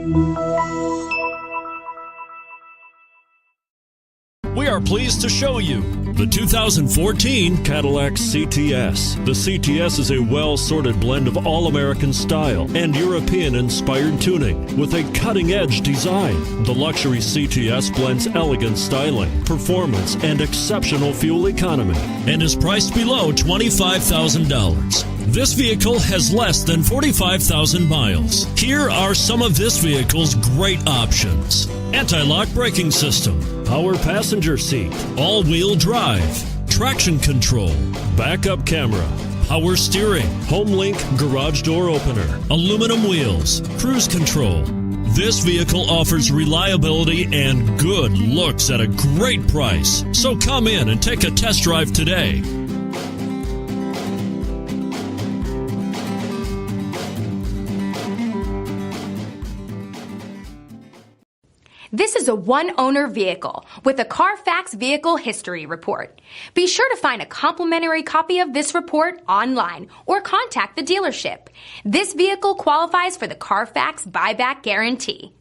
We are pleased to show you the 2014 Cadillac CTS. The CTS is a well-sorted blend of all-American style and European-inspired tuning with a cutting-edge design. The luxury CTS blends elegant styling, performance, and exceptional fuel economy and is priced below $25,000. This vehicle has less than 45,000 miles. Here are some of this vehicle's great options: anti-lock braking system, power passenger seat, all-wheel drive, traction control, backup camera, power steering, HomeLink garage door opener, aluminum wheels, cruise control. This vehicle offers reliability and good looks at a great price. So come in and take a test drive today. This is a one-owner vehicle with a Carfax Vehicle History Report. Be sure to find a complimentary copy of this report online or contact the dealership. This vehicle qualifies for the Carfax Buyback Guarantee.